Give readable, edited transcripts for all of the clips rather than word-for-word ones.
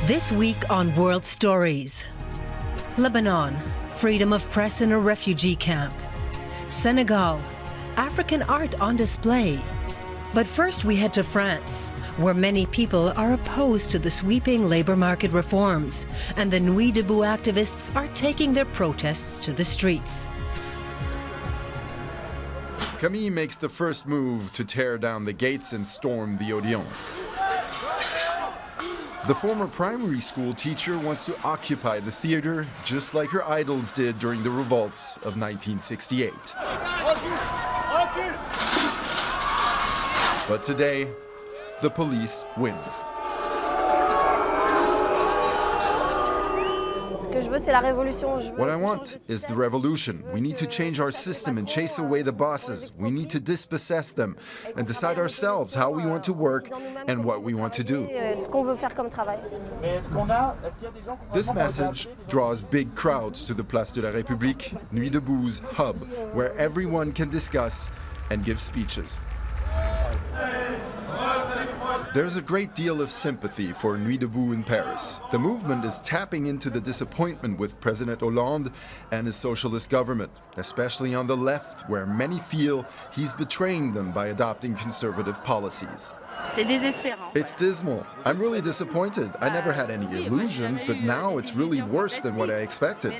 This week on World Stories. Lebanon, freedom of press in a refugee camp. Senegal, African art on display. But first we head to France, where many people are opposed to the sweeping labor market reforms, and the Nuit, Debout activists are taking their protests to the streets. Camille makes the first move to tear down the gates and storm the Odeon. The former primary school teacher wants to occupy the theater just like her idols did during the revolts of 1968. But today, the police wins. What I want is the revolution. We need to change our system and chase away the bosses. We need to dispossess them and decide ourselves how we want to work and what we want to do. This message draws big crowds to the Place de la République, Nuit Debout's hub, where everyone can discuss and give speeches. There's a great deal of sympathy for Nuit Debout in Paris. The movement is tapping into the disappointment with President Hollande and his socialist government, especially on the left, where many feel he's betraying them by adopting conservative policies. It's dismal. I'm really disappointed. I never had any illusions, but now it's really worse than what I expected.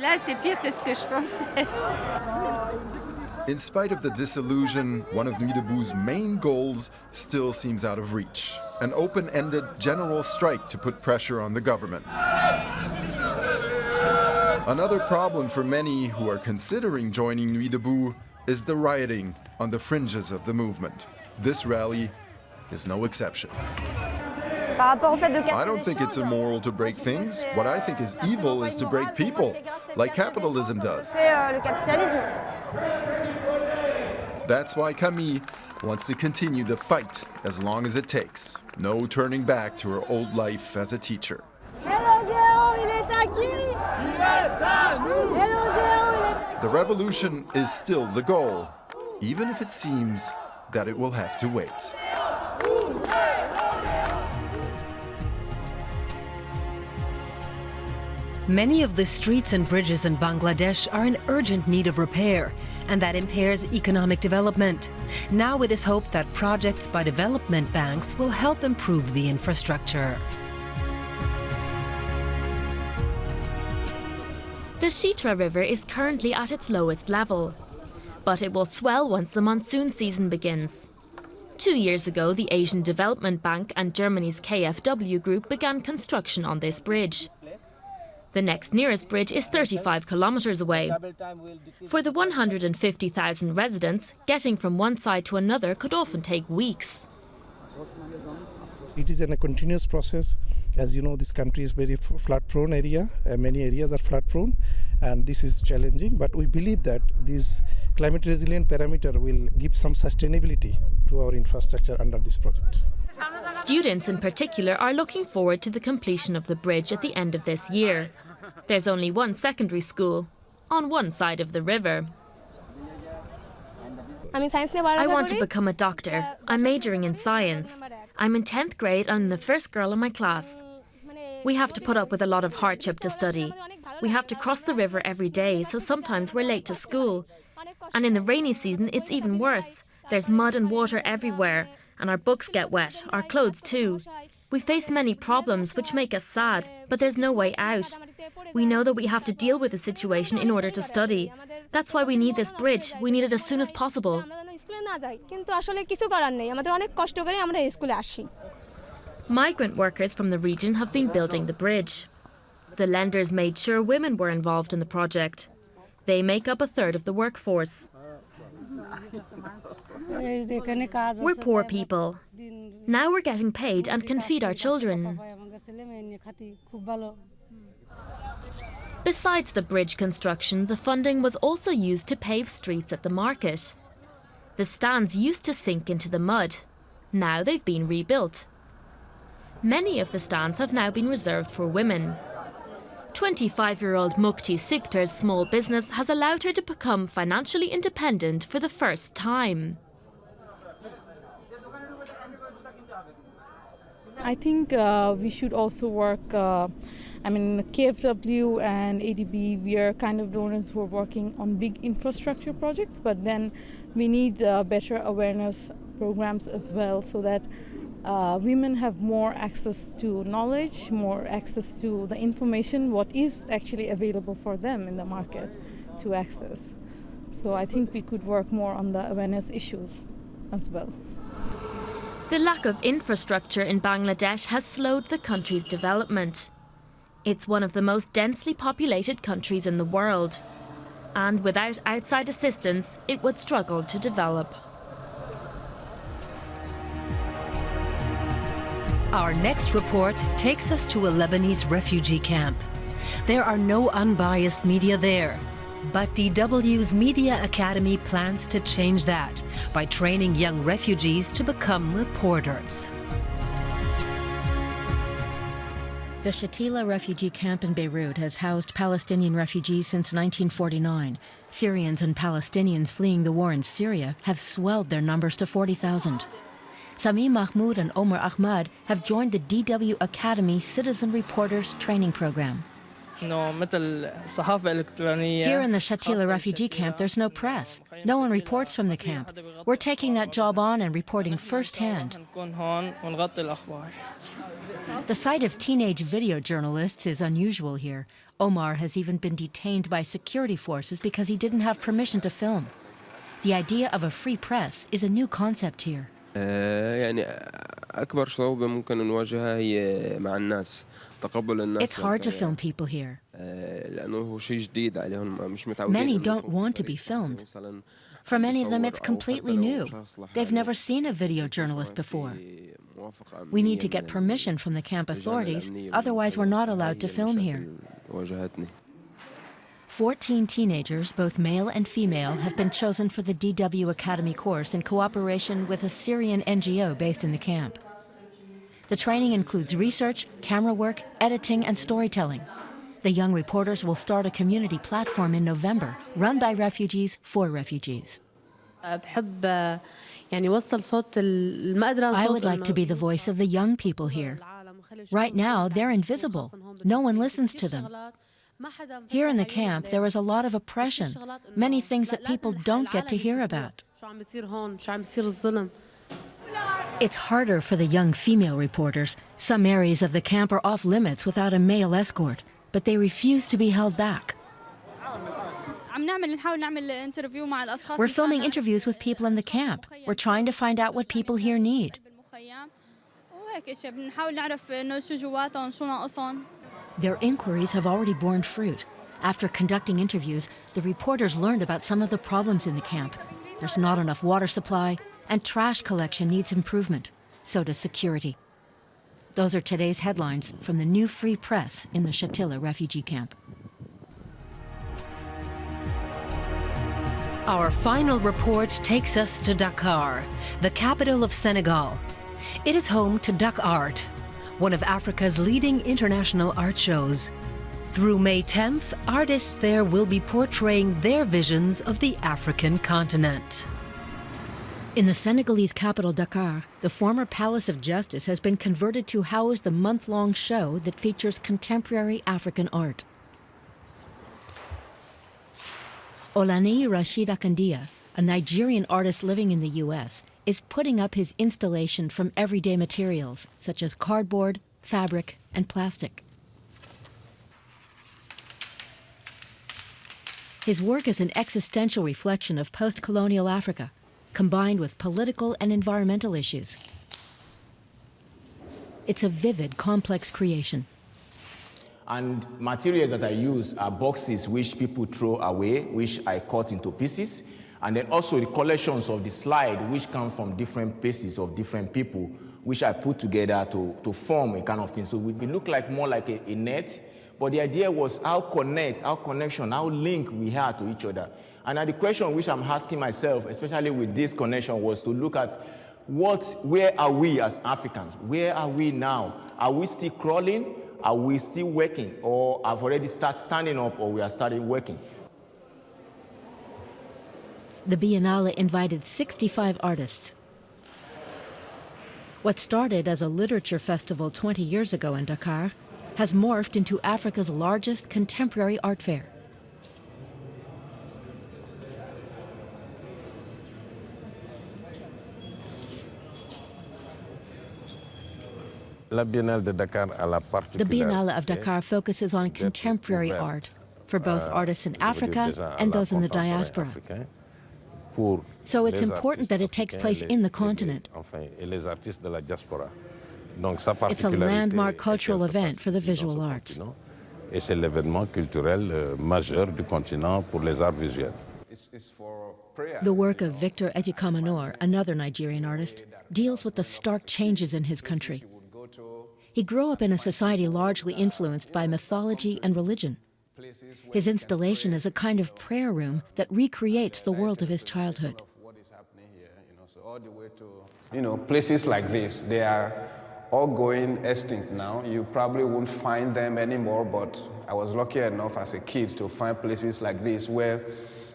In spite of the disillusion, one of Nuit Debout's main goals still seems out of reach: an open-ended general strike to put pressure on the government. Another problem for many who are considering joining Nuit Debout is the rioting on the fringes of the movement. This rally is no exception. I don't think it's immoral to break things. What I think is evil is to break people, like capitalism does. That's why Camille wants to continue the fight as long as it takes. No turning back to her old life as a teacher. The revolution is still the goal, even if it seems that it will have to wait. Many of the streets and bridges in Bangladesh are in urgent need of repair, and that impairs economic development. Now it is hoped that projects by development banks will help improve the infrastructure. The Shatila River is currently at its lowest level, but it will swell once the monsoon season begins. 2 years ago, the Asian Development Bank and Germany's KfW group began construction on this bridge. The next nearest bridge is 35 kilometers away. For the 150,000 residents, getting from one side to another could often take weeks. It is a continuous process. As you know, this country is very flood-prone area. Many areas are flood-prone, and this is challenging. But we believe that this climate resilient parameter will give some sustainability to our infrastructure under this project. Students in particular are looking forward to the completion of the bridge at the end of this year. There's only one secondary school on one side of the river. I want to become a doctor. I'm majoring in science. I'm in 10th grade and I'm the first girl in my class. We have to put up with a lot of hardship to study. We have to cross the river every day, so sometimes we're late to school. And in the rainy season, it's even worse. There's mud and water everywhere. And our books get wet, our clothes too. We face many problems which make us sad, but there's no way out. We know that we have to deal with the situation in order to study. That's why we need this bridge. We need it as soon as possible. Migrant workers from the region have been building the bridge. The lenders made sure women were involved in the project. They make up a third of the workforce. We're poor people. Now we're getting paid and can feed our children. Besides the bridge construction, the funding was also used to pave streets at the market. The stands used to sink into the mud. Now they've been rebuilt. Many of the stands have now been reserved for women. 25-year-old Mukti Siktar's small business has allowed her to become financially independent for the first time. I think we should also work, KFW and ADB, we are kind of donors who are working on big infrastructure projects, but then we need better awareness programs as well so that women have more access to knowledge, more access to the information, what is actually available for them in the market to access. So I think we could work more on the awareness issues as well. The lack of infrastructure in Bangladesh has slowed the country's development. It's one of the most densely populated countries in the world, and without outside assistance, it would struggle to develop. Our next report takes us to a Lebanese refugee camp. There are no unbiased media there, but DW's Media Academy plans to change that by training young refugees to become reporters. The Shatila refugee camp in Beirut has housed Palestinian refugees since 1949. Syrians and Palestinians fleeing the war in Syria have swelled their numbers to 40,000. Samih, Mahmoud and Omar Ahmad have joined the DW Academy Citizen Reporters Training Program. Here in the Shatila refugee camp, there's no press. No one reports from the camp. We're taking that job on and reporting firsthand. The sight of teenage video journalists is unusual here. Omar has even been detained by security forces because he didn't have permission to film. The idea of a free press is a new concept here. It's hard to film people here. Many don't want to be filmed. For many of them, it's completely new. They've never seen a video journalist before. We need to get permission from the camp authorities, otherwise we're not allowed to film here. 14 teenagers, both male and female, have been chosen for the DW Academy course in cooperation with a Syrian NGO based in the camp. The training includes research, camera work, editing, and storytelling. The young reporters will start a community platform in November, run by refugees for refugees. I would like to be the voice of the young people here. Right now, they're invisible. No one listens to them. Here in the camp, there is a lot of oppression, many things that people don't get to hear about. It's harder for the young female reporters. Some areas of the camp are off limits without a male escort, but they refuse to be held back. We're filming interviews with people in the camp. We're trying to find out what people here need. Their inquiries have already borne fruit. After conducting interviews, the reporters learned about some of the problems in the camp. There's not enough water supply, and trash collection needs improvement. So does security. Those are today's headlines from the new free press in the Shatila refugee camp. Our final report takes us to Dakar, the capital of Senegal. It is home to Dak'Art, one of Africa's leading international art shows. Through May 10th, artists there will be portraying their visions of the African continent. In the Senegalese capital Dakar, the former Palace of Justice has been converted to house the month-long show that features contemporary African art. Olani Rashid Akandia, a Nigerian artist living in the U.S., is putting up his installation from everyday materials, such as cardboard, fabric, and plastic. His work is an existential reflection of post-colonial Africa, combined with political and environmental issues. It's a vivid, complex creation. And materials that I use are boxes which people throw away, which I cut into pieces. And then also the collections of the slide, which come from different pieces of different people, which I put together to form a kind of thing. So it looked like more like a net, but the idea was how connection, how link we had to each other. And the question which I'm asking myself, especially with this connection, was to look at where are we as Africans? Where are we now? Are we still crawling? Are we still working? Or have already started standing up, or we are starting working? The Biennale invited 65 artists. What started as a literature festival 20 years ago in Dakar has morphed into Africa's largest contemporary art fair. The Biennale of Dakar focuses on contemporary art for both artists in Africa and those in the diaspora. So it's important that it takes place in the continent. It's a landmark cultural event for the visual arts. The work of Victor Ehikhamenor, another Nigerian artist, deals with the stark changes in his country. He grew up in a society largely influenced by mythology and religion. His installation is a kind of prayer room that recreates the world of his childhood. Places like this, they are all going extinct now. You probably won't find them anymore, but I was lucky enough as a kid to find places like this where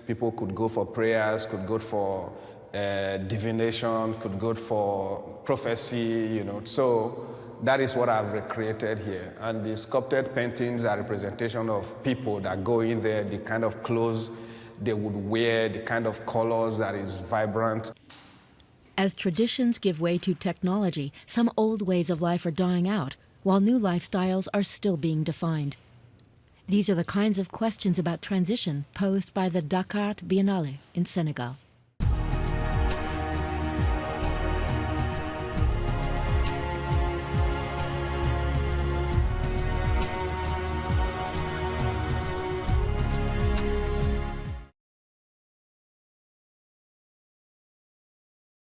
people could go for prayers, could go for divination, could go for prophecy, So that is what I've recreated here. And the sculpted paintings are a representation of people that go in there, the kind of clothes they would wear, the kind of colors that is vibrant. As traditions give way to technology, some old ways of life are dying out, while new lifestyles are still being defined. These are the kinds of questions about transition posed by the Dak'Art Biennale in Senegal.